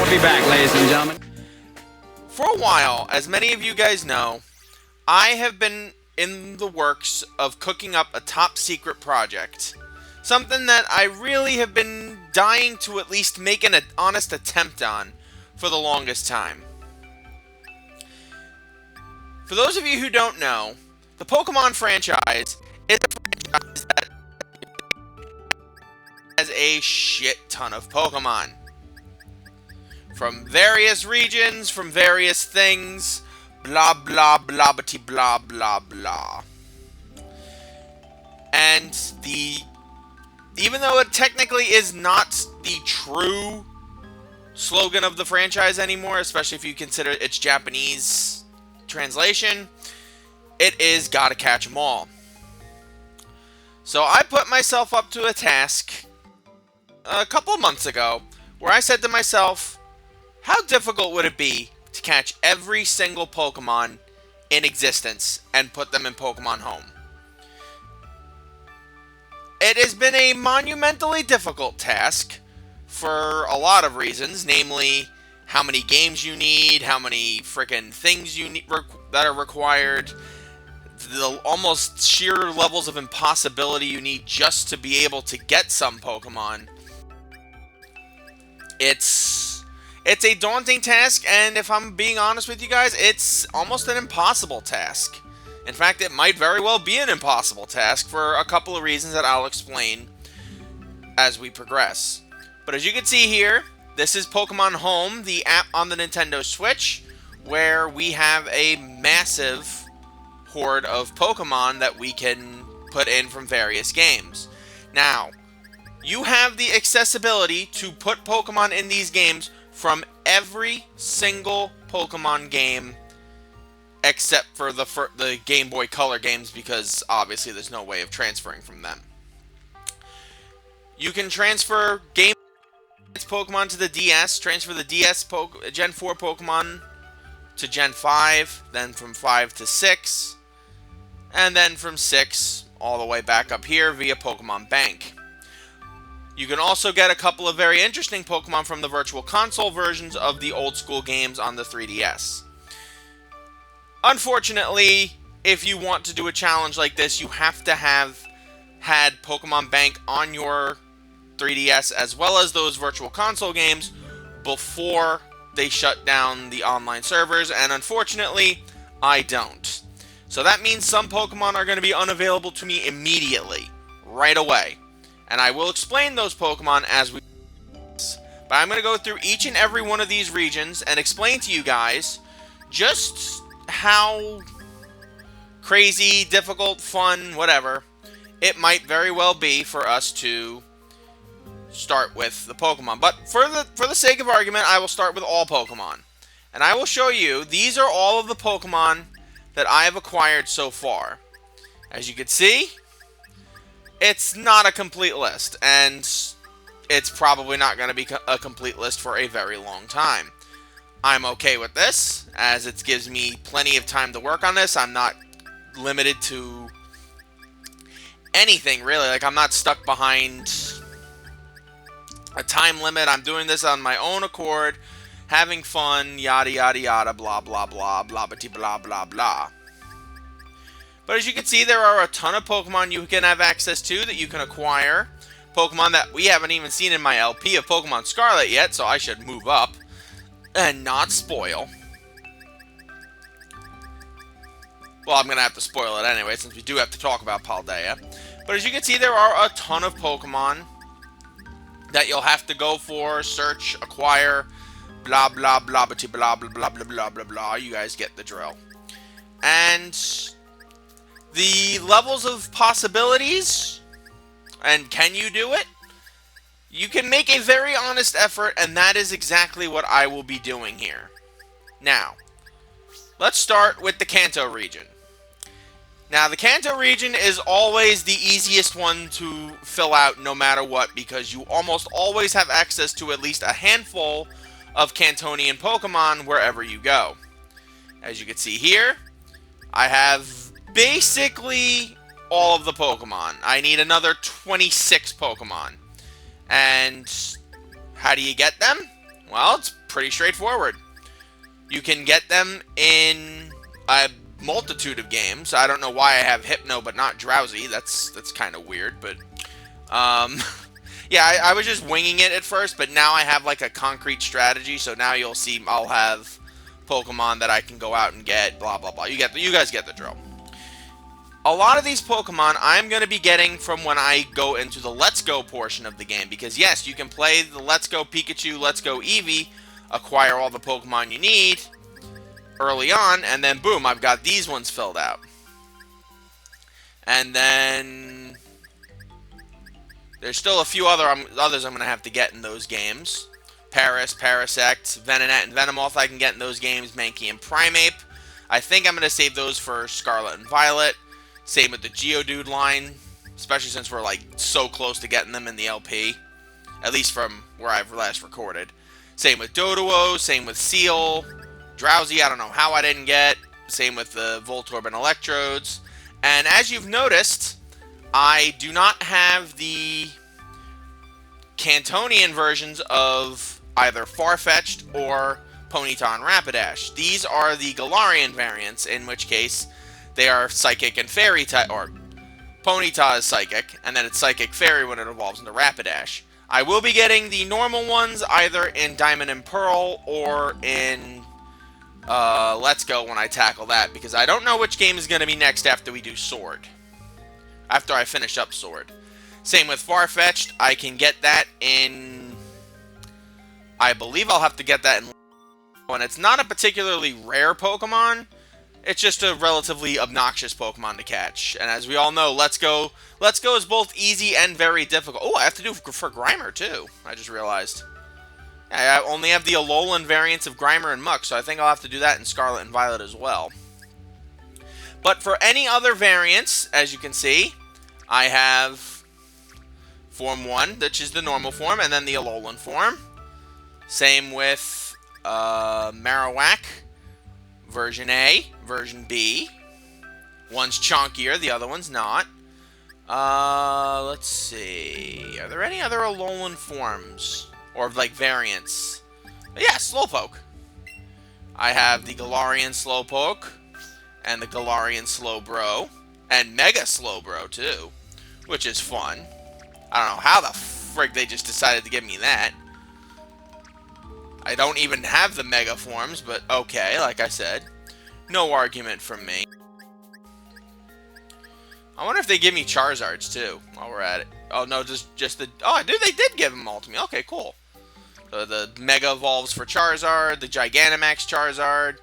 We'll be back, ladies and gentlemen. For a while, as many of you guys know, I have been in the works of cooking up a top secret project. Something that I really have been dying to at least make an honest attempt on for the longest time. For those of you who don't know, the Pokemon franchise is a franchise that has a shit ton of Pokemon. From various regions, from various things, blah blah blah blah blah blah. And even though it technically is not the true slogan of the franchise anymore, especially if you consider its Japanese translation, it is gotta catch 'em all. So I put myself up to a task a couple of months ago where I said to myself, how difficult would it be to catch every single Pokemon in existence and put them in Pokemon Home? It has been a monumentally difficult task for a lot of reasons, namely how many games you need, how many freaking things you need that are required, the almost sheer levels of impossibility you need just to be able to get some Pokemon. It's a daunting task, and if I'm being honest with you guys, it's almost an impossible task. In fact, it might very well be an impossible task for a couple of reasons that I'll explain as we progress. But as you can see here, this is Pokemon Home, the app on the Nintendo Switch, where we have a massive horde of Pokemon that we can put in from various games. Now, you have the accessibility to put Pokemon in these games from every single Pokemon game except for the Game Boy Color games, because obviously there's no way of transferring from them. You can transfer Game Pokemon to the DS, transfer the DS Gen 4 Pokemon to Gen 5, then from 5 to 6, and then from 6 all the way back up here via Pokemon Bank. You can also get a couple of very interesting Pokemon from the Virtual Console versions of the old school games on the 3DS. Unfortunately, if you want to do a challenge like this, you have to have had Pokemon Bank on your 3DS as well as those Virtual Console games before they shut down the online servers, and unfortunately, I don't. So that means some Pokemon are going to be unavailable to me immediately, right away. And I will explain those Pokemon as we do this. But I'm going to go through each and every one of these regions and explain to you guys just how crazy, difficult, fun, whatever it might very well be for us to start with the Pokemon. But for the sake of argument, I will start with all Pokemon. And I will show you, these are all of the Pokemon that I have acquired so far. As you can see, it's not a complete list, and it's probably not going to be a complete list for a very long time. I'm okay with this, as it gives me plenty of time to work on this. I'm not limited to anything, really. Like, I'm not stuck behind a time limit. I'm doing this on my own accord, having fun, yada yada yada, blah blah blah, blah blah blah blah. But as you can see, there are a ton of Pokemon you can have access to that you can acquire. Pokemon that we haven't even seen in my LP of Pokemon Scarlet yet, so I should move up and not spoil. Well, I'm going to have to spoil it anyway, since we do have to talk about Paldea. But as you can see, there are a ton of Pokemon that you'll have to go for, search, acquire, blah blah blah blah blah blah blah blah blah blah blah. You guys get the drill. And the levels of possibilities, and can you do it? You can make a very honest effort, and that is exactly what I will be doing here. Now, let's start with the Kanto region. Now, the Kanto region is always the easiest one to fill out no matter what, because you almost always have access to at least a handful of Kantonian Pokemon wherever you go. As you can see here, I have basically all of the Pokemon. I need another 26 Pokemon. And how do you get them? Well, it's pretty straightforward. You can get them in a multitude of games. I don't know why I have Hypno but not Drowsy. That's kind of weird, but yeah, I was just winging it at first, but now I have like a concrete strategy. So now you'll see I'll have Pokemon that I can go out and get. Blah blah blah. You guys get the drill. A lot of these Pokemon I'm going to be getting from when I go into the Let's Go portion of the game. Because yes, you can play the Let's Go Pikachu, Let's Go Eevee, acquire all the Pokemon you need early on, and then boom, I've got these ones filled out. And then there's still a few others I'm going to have to get in those games. Paris, Parasect, Venonat, and Venomoth I can get in those games. Mankey and Primeape. I think I'm going to save those for Scarlet and Violet. Same with the Geodude line, especially since we're like so close to getting them in the LP. At least from where I've last recorded. Same with Doduo, same with Seal. Drowsy, I don't know how I didn't get. Same with the Voltorb and Electrodes. And as you've noticed, I do not have the Cantonian versions of either Farfetch'd or Ponyta and Rapidash. These are the Galarian variants, in which case they are Psychic and Fairy type, or Ponyta is Psychic, and then it's Psychic Fairy when it evolves into Rapidash. I will be getting the normal ones either in Diamond and Pearl or in Let's Go when I tackle that, because I don't know which game is going to be next after we do Sword. After I finish up Sword. Same with Farfetch'd. I can get that in... I believe I'll have to get that in... And it's not a particularly rare Pokemon. It's just a relatively obnoxious Pokemon to catch. And as we all know, Let's Go is both easy and very difficult. Oh, I have to do for Grimer, too. I just realized. I only have the Alolan variants of Grimer and Muk, so I think I'll have to do that in Scarlet and Violet as well. But for any other variants, as you can see, I have Form 1, which is the normal form, and then the Alolan form. Same with Marowak, version A, version B. One's chunkier, the other one's not. Let's see. Are there any other Alolan forms? Or, like, variants? Yeah, Slowpoke. I have the Galarian Slowpoke, and the Galarian Slowbro, and Mega Slowbro, too, which is fun. I don't know how the frig they just decided to give me that. I don't even have the Mega forms, but okay, like I said. No argument from me. I wonder if they give me Charizards, too, while we're at it. Oh, no, just the... Oh, dude, they did give them all to me. Okay, cool. So the Mega evolves for Charizard, the Gigantamax Charizard,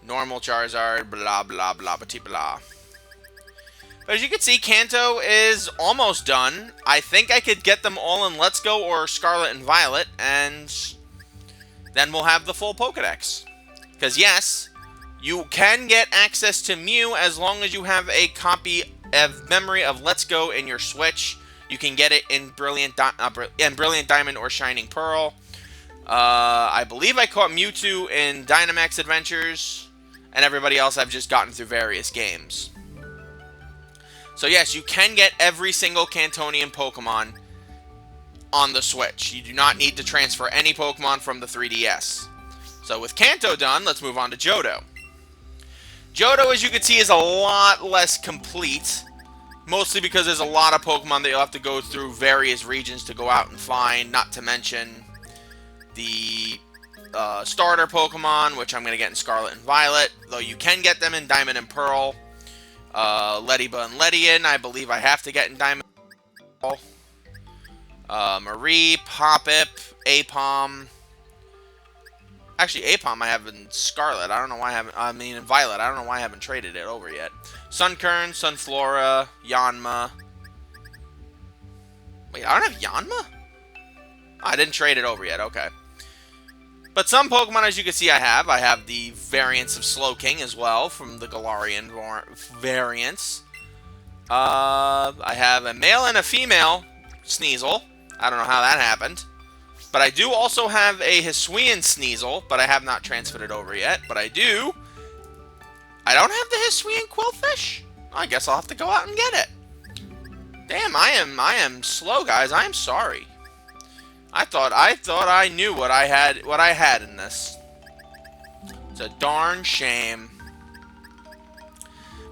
normal Charizard, blah, blah, blah, blah, blah. But as you can see, Kanto is almost done. I think I could get them all in Let's Go or Scarlet and Violet, and then we'll have the full Pokédex. Because yes, you can get access to Mew as long as you have a copy of Memory of Let's Go in your Switch. You can get it in Brilliant Diamond or Shining Pearl. I believe I caught Mewtwo in Dynamax Adventures, and everybody else I've just gotten through various games. So yes, you can get every single Cantonian Pokemon on the Switch. You do not need to transfer any Pokemon from the 3DS. So with Kanto done, let's move on to Johto. Johto, as you can see, is a lot less complete. Mostly because there's a lot of Pokemon that you'll have to go through various regions to go out and find. Not to mention the starter Pokemon, which I'm going to get in Scarlet and Violet. Though you can get them in Diamond and Pearl. Lediba and Ledian, I believe I have to get in Diamond and Pearl. Marie, Hoppip, Apom. Actually, Apom I have in Scarlet. I don't know why I haven't... I mean, in Violet. I don't know why I haven't traded it over yet. Sunkern, Sunflora, Yanma. Wait, I don't have Yanma? Oh, I didn't trade it over yet. Okay. But some Pokemon, as you can see, I have. I have the variants of Slowking as well, from the Galarian variants. I have a male and a female Sneasel. I don't know how that happened. But I do also have a Hisuian Sneasel, but I have not transferred it over yet. But I do. I don't have the Hisuian Quillfish? I guess I'll have to go out and get it. Damn, I am slow, guys. I am sorry. I thought I knew what I had in this. It's a darn shame.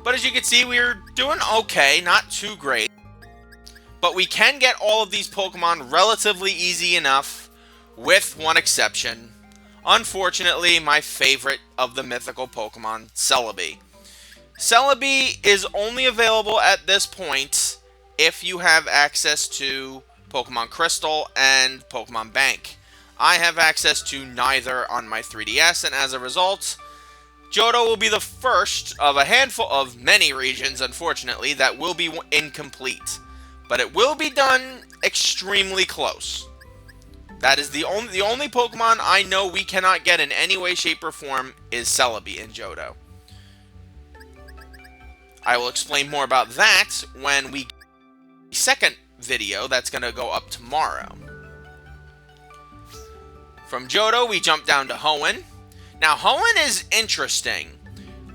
But as you can see, we're doing okay, not too great. But we can get all of these Pokemon relatively easy enough, with one exception. Unfortunately, my favorite of the mythical Pokemon, Celebi. Celebi is only available at this point if you have access to Pokemon Crystal and Pokemon Bank. I have access to neither on my 3DS, and as a result, Johto will be the first of a handful of many regions, unfortunately, that will be incomplete. But it will be done extremely close. That is the only Pokemon I know we cannot get in any way, shape, or form is Celebi and Johto. I will explain more about that when we get the second video that's going to go up tomorrow. From Johto, we jump down to Hoenn. Now, Hoenn is interesting.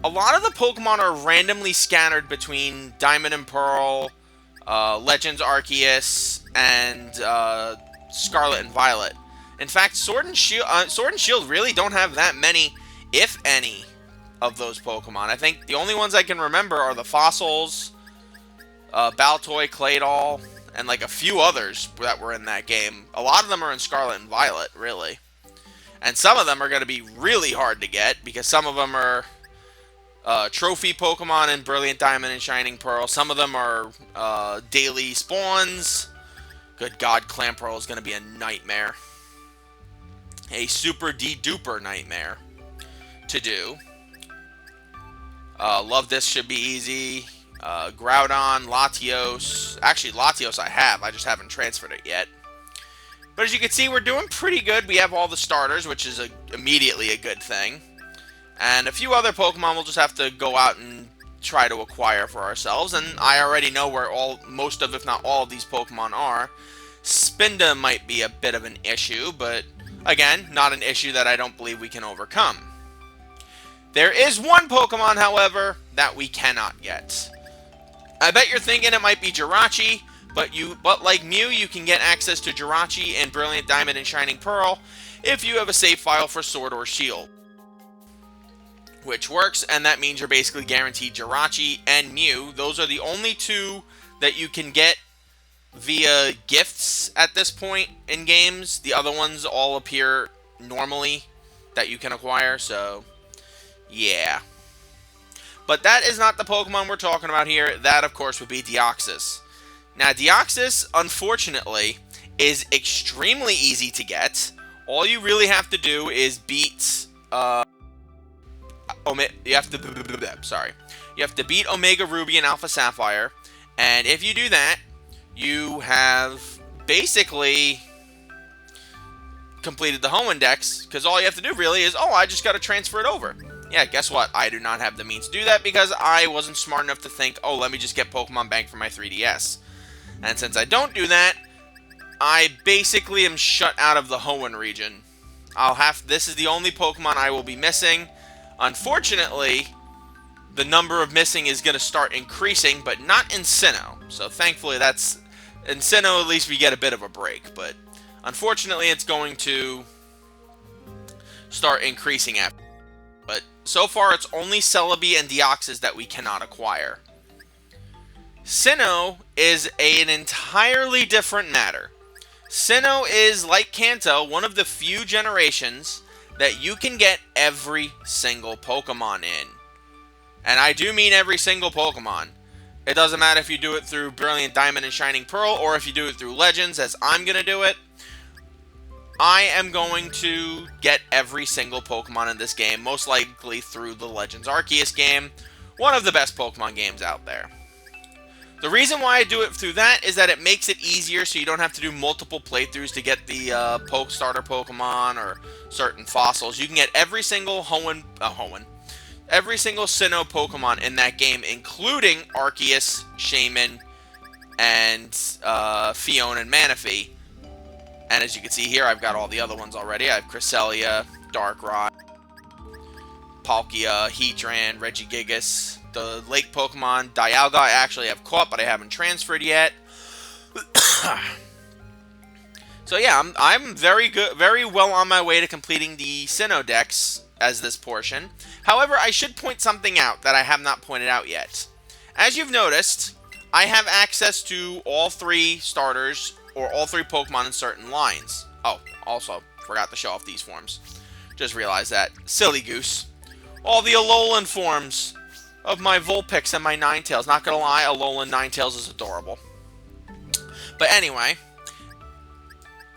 A lot of the Pokemon are randomly scattered between Diamond and Pearl, Legends Arceus, and Scarlet and Violet. In fact, Sword and Shield really don't have that many, if any, of those Pokemon. I think the only ones I can remember are the Fossils, Baltoy, Claydol, and like a few others that were in that game. A lot of them are in Scarlet and Violet, really. And some of them are going to be really hard to get, because some of them are trophy Pokemon in Brilliant Diamond and Shining Pearl. Some of them are daily spawns. Good God, Clamperl is going to be a nightmare. A super de-duper nightmare to do. Love this should be easy. Groudon, Latios. Actually, Latios I have. I just haven't transferred it yet. But as you can see, we're doing pretty good. We have all the starters, which is immediately a good thing. And a few other Pokemon we'll just have to go out and try to acquire for ourselves. And I already know where most of, if not all of these Pokemon are. Spinda might be a bit of an issue, but again, not an issue that I don't believe we can overcome. There is one Pokemon, however, that we cannot get. I bet you're thinking it might be Jirachi, but like Mew, you can get access to Jirachi in Brilliant Diamond and Shining Pearl if you have a save file for Sword or Shield. Which works, and that means you're basically guaranteed Jirachi and Mew. Those are the only two that you can get via gifts at this point in games. The other ones all appear normally that you can acquire, so yeah. But that is not the Pokemon we're talking about here. That, of course, would be Deoxys. Now, Deoxys, unfortunately, is extremely easy to get. All you really have to do is beat you have to beat Omega Ruby and Alpha Sapphire, and if you do that, you have basically completed the Home Index, because all you have to do really is, I just got to transfer it over. Yeah, guess what? I do not have the means to do that because I wasn't smart enough to think, let me just get Pokemon Bank for my 3DS. And since I don't do that, I basically am shut out of the Hoenn region. This is the only Pokemon I will be missing. Unfortunately, the number of missing is going to start increasing, but not in Sinnoh. So thankfully in Sinnoh at least we get a bit of a break, but unfortunately it's going to start increasing after. But so far it's only Celebi and Deoxys that we cannot acquire. Sinnoh is an entirely different matter. Sinnoh is, like Kanto, one of the few generations that you can get every single Pokemon in. And I do mean every single Pokemon. It doesn't matter if you do it through Brilliant Diamond and Shining Pearl, or if you do it through Legends, as I'm going to do it. I am going to get every single Pokemon in this game, most likely through the Legends Arceus game, one of the best Pokemon games out there. The reason why I do it through that is that it makes it easier so you don't have to do multiple playthroughs to get the starter Pokemon or certain fossils. You can get every single every single Sinnoh Pokemon in that game, including Arceus, Shaman, and Fiona and Manaphy. And as you can see here, I've got all the other ones already. I have Cresselia, Darkrai, Palkia, Heatran, Regigigas. The lake Pokemon, Dialga, I actually have caught, but I haven't transferred yet. So So yeah, I'm very good, very well on my way to completing the Sinnoh Dex as this portion. However, I should point something out that I have not pointed out yet. As you've noticed, I have access to all 3 starters, or all 3 Pokemon in certain lines. Oh, also, forgot to show off these forms. Just realized that. Silly goose. All the Alolan forms of my Vulpix and my Ninetales. Not gonna lie, Alolan Ninetales is adorable. But anyway,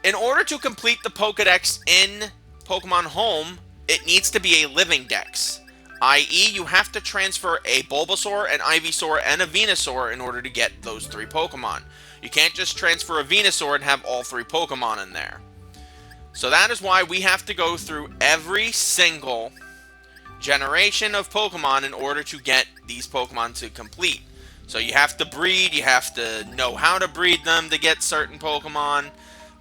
in order to complete the Pokédex in Pokemon Home, it needs to be a living dex. I.e., you have to transfer a Bulbasaur, an Ivysaur, and a Venusaur in order to get those 3 Pokemon. You can't just transfer a Venusaur and have all 3 Pokemon in there. So that is why we have to go through every single generation of Pokemon in order to get these Pokemon to complete. So you have to breed, you have to know how to breed them to get certain Pokemon.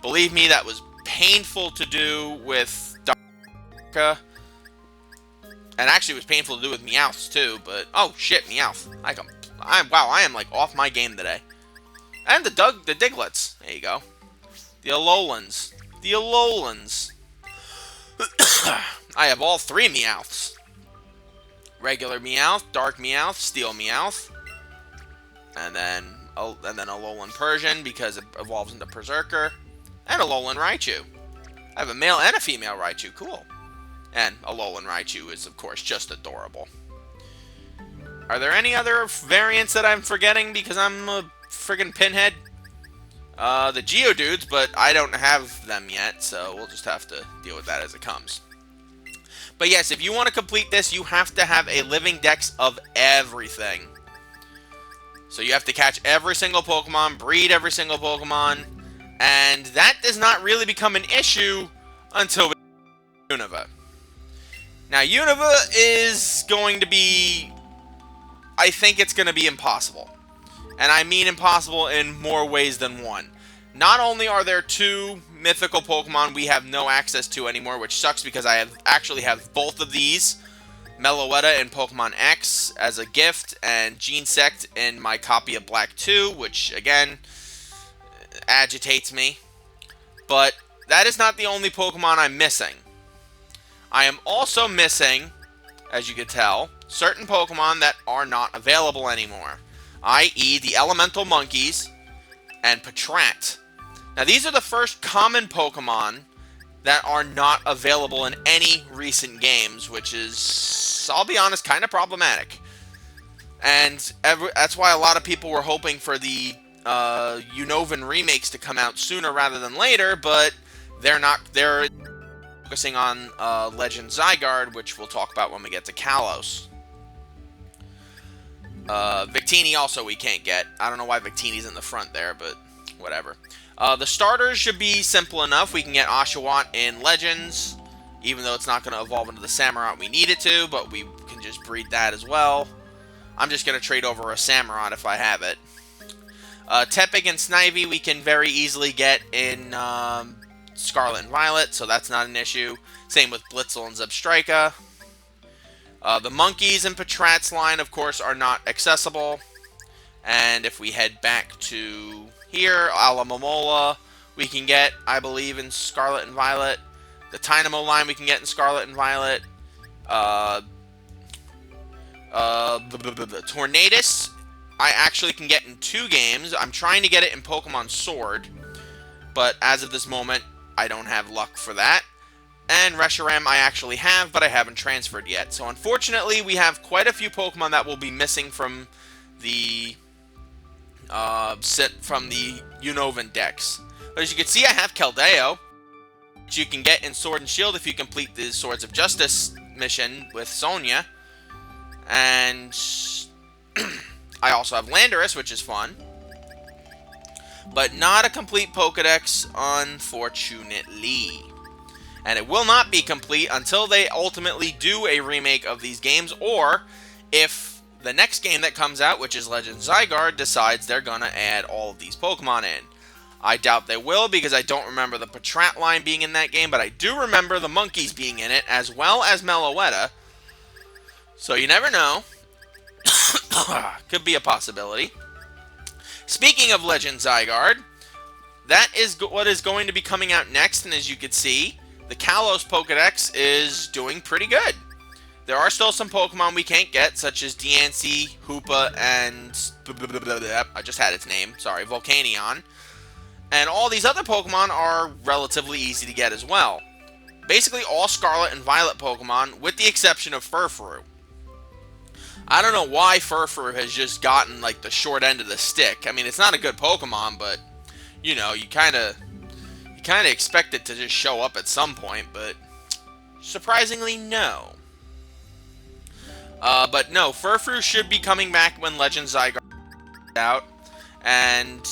Believe me, that was painful to do with Darka. And actually, it was painful to do with Meowths, too, but... Oh, shit, Meowth. Wow, I am, like, off my game today. And the Diglets. There you go. The Alolans. The Alolans. I have all 3 Meowths. Regular Meowth, Dark Meowth, Steel Meowth. And then Alolan Persian, because it evolves into Berserker. And Alolan Raichu. I have a male and a female Raichu. Cool. And Alolan Raichu is, of course, just adorable. Are there any other variants that I'm forgetting because I'm a friggin' pinhead? The Geodudes, but I don't have them yet, so we'll just have to deal with that as it comes. But yes, if you want to complete this, you have to have a living dex of everything. So you have to catch every single Pokemon, breed every single Pokemon, and that does not really become an issue until Unova. Now, Unova is going to be... I think it's going to be impossible. And I mean impossible in more ways than one. Not only are there 2 mythical Pokemon we have no access to anymore, which sucks because I actually have both of these, Meloetta in Pokemon X as a gift, and Genesect in my copy of Black 2, which, again, agitates me. But that is not the only Pokemon I'm missing. I am also missing, as you can tell, certain Pokemon that are not available anymore, i.e. the Elemental Monkeys and Patrat. Now, these are the first common Pokemon that are not available in any recent games, which is, I'll be honest, kind of problematic. And that's why a lot of people were hoping for the Unovan remakes to come out sooner rather than later, but they're not. They're focusing on Legend Zygarde, which we'll talk about when we get to Kalos. Victini also we can't get. I don't know why Victini's in the front there, but whatever. The starters should be simple enough. We can get Oshawott in Legends, even though it's not going to evolve into the Samurott we need it to, but we can just breed that as well. I'm just going to trade over a Samurott if I have it. Tepig and Snivy we can very easily get in Scarlet and Violet, so that's not an issue. Same with Blitzel and Zebstrika. The Monkeys and Patrat's line, of course, are not accessible. And if we head back to here, Alamomola, we can get, I believe, in Scarlet and Violet. The Dynamo line we can get in Scarlet and Violet. The Tornadus, I actually can get in 2 games. I'm trying to get it in Pokemon Sword, but as of this moment, I don't have luck for that. And Reshiram I actually have, but I haven't transferred yet. So unfortunately, we have quite a few Pokemon that will be missing from the Unovan Dex. But as you can see, I have Keldeo, which you can get in Sword and Shield if you complete the Swords of Justice mission with Sonia. And I also have Landorus, which is fun. But not a complete Pokédex, unfortunately. And it will not be complete until they ultimately do a remake of these games, or if the next game that comes out, which is Legend Zygarde, decides they're going to add all of these Pokemon in. I doubt they will, because I don't remember the Patrat line being in that game, but I do remember the Monkeys being in it, as well as Meloetta. So you never know. Could be a possibility. Speaking of Legend Zygarde, that is what is going to be coming out next, and as you can see, the Kalos Pokédex is doing pretty good. There are still some Pokemon we can't get, such as Diancie, Hoopa, and... I just had its name, sorry, Volcanion. And all these other Pokemon are relatively easy to get as well. Basically all Scarlet and Violet Pokemon, with the exception of Furfrou. I don't know why Furfrou has just gotten, like, the short end of the stick. I mean, it's not a good Pokemon, but, you know, you kind of expect it to just show up at some point, but surprisingly, no. But no, Furfrou should be coming back when Legend Zygarde is out, and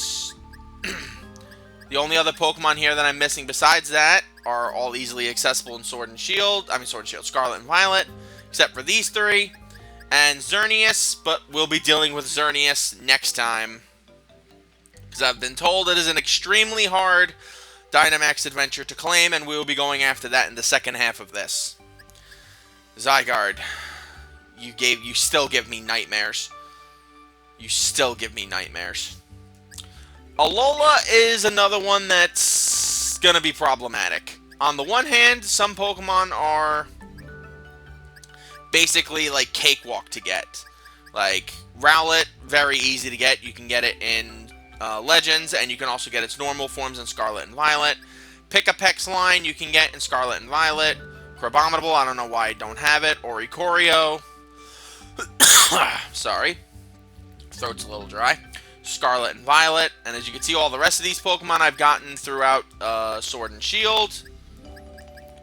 the only other Pokemon here that I'm missing besides that are all easily accessible in Sword and Shield, Scarlet and Violet, except for these three, and Xerneas, but we'll be dealing with Xerneas next time, because I've been told it is an extremely hard Dynamax adventure to claim, and we will be going after that in the second half of this. Zygarde. You still give me nightmares. You still give me nightmares. Alola is another one that's gonna be problematic. On the one hand, some Pokemon are basically like cakewalk to get. Like Rowlet, very easy to get. You can get it in Legends, and you can also get its normal forms in Scarlet and Violet. Pick-a-Peck's line you can get in Scarlet and Violet. Crabominable, I don't know why I don't have it. Oricorio. Sorry. Throat's a little dry. Scarlet and Violet. And as you can see, all the rest of these Pokemon I've gotten throughout Sword and Shield.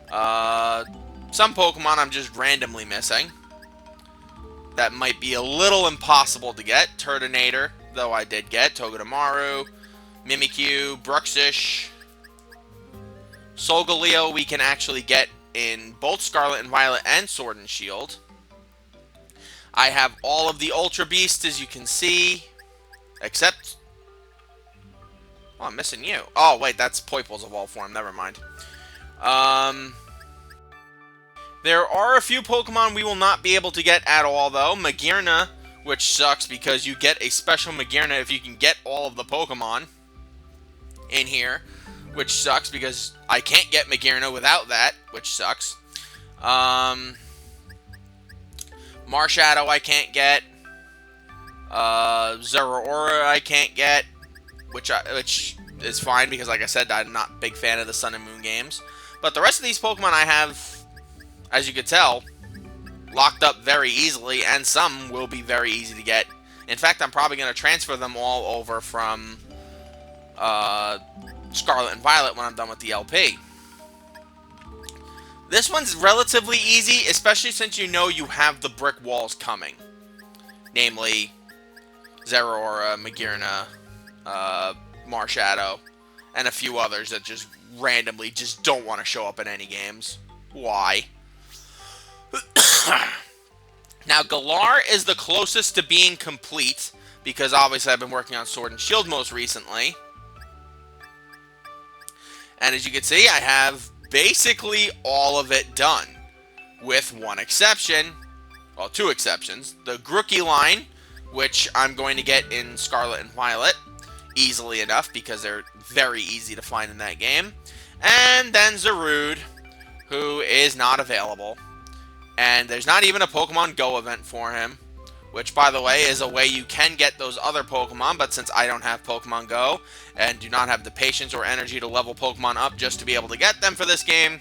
Some Pokemon I'm just randomly missing. That might be a little impossible to get. Turtonator, though I did get. Togedemaru. Mimikyu. Bruxish. Solgaleo we can actually get in both Scarlet and Violet and Sword and Shield. I have all of the Ultra Beasts, as you can see, except... Oh, I'm missing you. Oh, wait, that's Poiple's evolved form. Never mind. There are a few Pokemon we will not be able to get at all, though. Magearna, which sucks because you get a special Magearna if you can get all of the Pokemon in here, which sucks because I can't get Magearna without that, which sucks. Marshadow I can't get. Zeraora I can't get, which is fine because, like I said, I'm not a big fan of the Sun and Moon games. But the rest of these Pokemon I have, as you can tell, locked up very easily, and some will be very easy to get. In fact, I'm probably going to transfer them all over from Scarlet and Violet when I'm done with the LP. This one's relatively easy, especially since you know you have the brick walls coming. Namely, Zeraora, Magearna, Marshadow, and a few others that just randomly just don't want to show up in any games. Why? Now, Galar is the closest to being complete, because obviously I've been working on Sword and Shield most recently. And as you can see, I have basically all of it done, with one exception, well, two exceptions. The Grookey line, which I'm going to get in Scarlet and Violet, easily enough, because they're very easy to find in that game. And then Zarude, who is not available. And there's not even a Pokemon Go event for him, which, by the way, is a way you can get those other Pokemon, but since I don't have Pokemon Go, and do not have the patience or energy to level Pokemon up just to be able to get them for this game,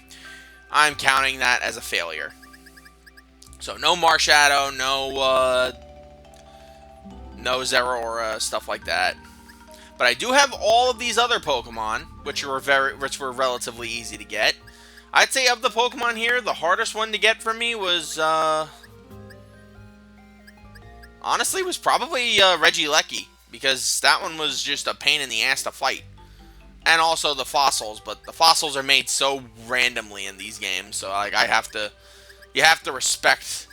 I'm counting that as a failure. So no Marshadow, no Zeraora, stuff like that. But I do have all of these other Pokemon, which were relatively easy to get. I'd say of the Pokemon here, the hardest one to get for me was, honestly, was probably Regieleki, because that one was just a pain in the ass to fight. And also the fossils, but the fossils are made so randomly in these games, so like you have to respect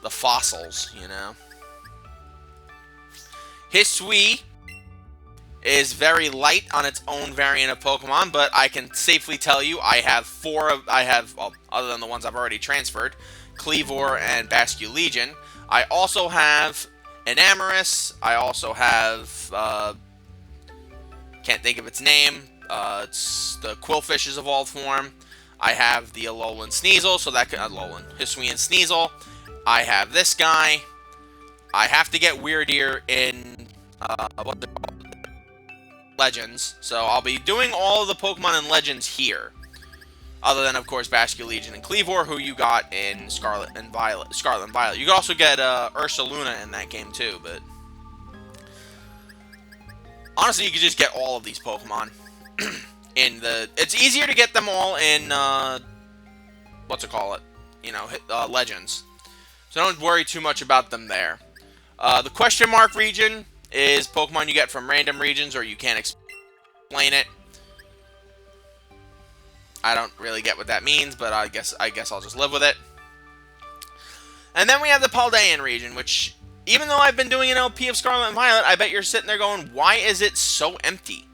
the fossils, you know. Hisui is very light on its own variant of Pokemon, but I can safely tell you I have well, other than the ones I've already transferred, Cleavor and Basculegion. I also have Enamorus. I also have, can't think of its name. It's the Quillfish's evolved form. I have the Alolan Sneasel, so that can Alolan Hisui and Sneasel. I have this guy. I have to get Weirdeer in what they're called, Legends. So I'll be doing all of the Pokemon in Legends here. Other than, of course, Basculegion and Cleavor, who you got in Scarlet and Violet. You could also get Ursaluna in that game, too, but... Honestly, you could just get all of these Pokemon. It's easier to get them all in, Legends. So don't worry too much about them there. The question mark region is Pokemon you get from random regions, or you can't explain it. I don't really get what that means, but I guess I'll just live with it. And then we have the Paldean region, which, even though I've been doing an LP of Scarlet and Violet, I bet you're sitting there going, why is it so empty?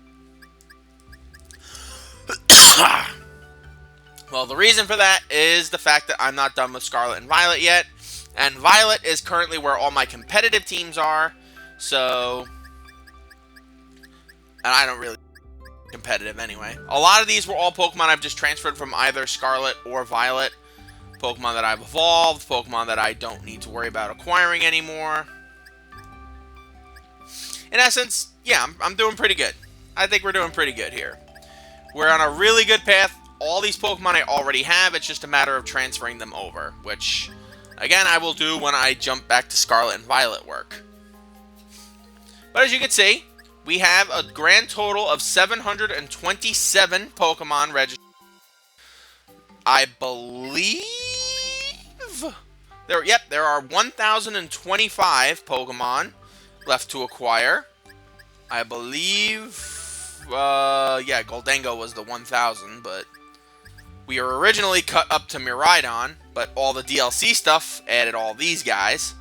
Well, the reason for that is the fact that I'm not done with Scarlet and Violet yet. And Violet is currently where all my competitive teams are. So... And I don't really... competitive anyway. A lot of these were all Pokemon I've just transferred from either Scarlet or Violet. Pokemon that I've evolved. Pokemon that I don't need to worry about acquiring anymore. In essence, yeah, I'm doing pretty good. I think we're doing pretty good here. We're on a really good path. All these Pokemon I already have. It's just a matter of transferring them over. Which, again, I will do when I jump back to Scarlet and Violet work. But as you can see, we have a grand total of 727 Pokemon registered. I believe there are 1,025 Pokemon left to acquire. I believe Goldango was the 1,000, but we were originally cut up to Miraidon, but all the DLC stuff added all these guys,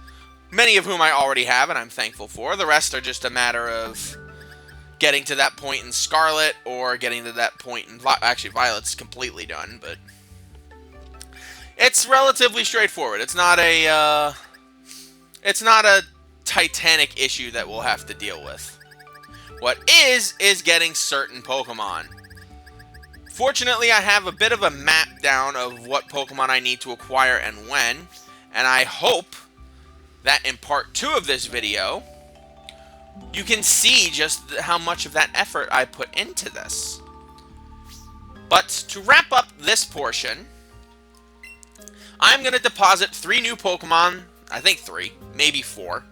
many of whom I already have and I'm thankful for. The rest are just a matter of getting to that point in Scarlet, or getting to that point in... Actually, Violet's completely done, but... It's relatively straightforward. It's not a titanic issue that we'll have to deal with. What is getting certain Pokemon. Fortunately, I have a bit of a map down of what Pokemon I need to acquire and when, and I hope that in part 2 of this video, you can see just how much of that effort I put into this. But to wrap up this portion, I'm going to deposit 3 new Pokemon. I think 3, maybe 4.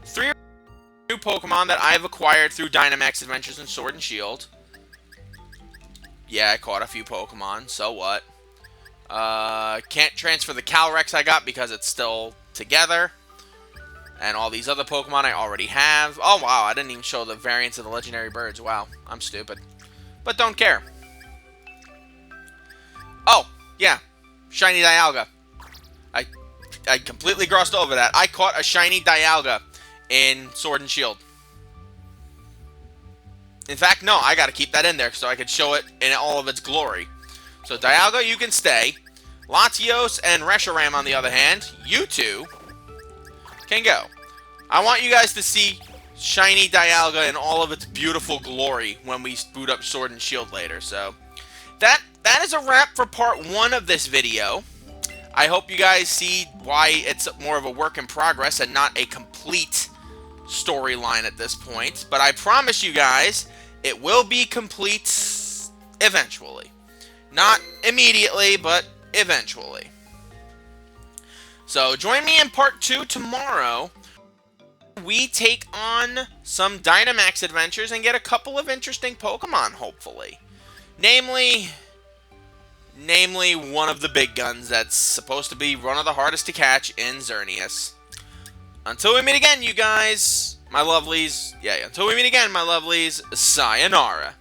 3 new Pokemon that I've acquired through Dynamax Adventures and Sword and Shield. Yeah, I caught a few Pokemon, so what? Can't transfer the Calyrex I got because it's still together. And all these other Pokemon I already have. Oh, wow, I didn't even show the variants of the legendary birds. Wow, I'm stupid. But don't care. Oh, yeah. Shiny Dialga. I completely glossed over that. I caught a shiny Dialga in Sword and Shield. In fact, no, I gotta keep that in there so I could show it in all of its glory. So Dialga, you can stay. Latios and Reshiram, on the other hand, you two can go. I want you guys to see shiny Dialga in all of its beautiful glory when we boot up Sword and Shield later. So that is a wrap for part 1 of this video. I hope you guys see why it's more of a work in progress and not a complete storyline at this point. But I promise you guys, it will be complete eventually. Not immediately, but eventually. So join me in part 2 tomorrow. We take on some Dynamax adventures and get a couple of interesting Pokemon, hopefully. Namely one of the big guns that's supposed to be one of the hardest to catch in Xerneas. Until we meet again, you guys, my lovelies. Yeah, until we meet again, my lovelies, sayonara.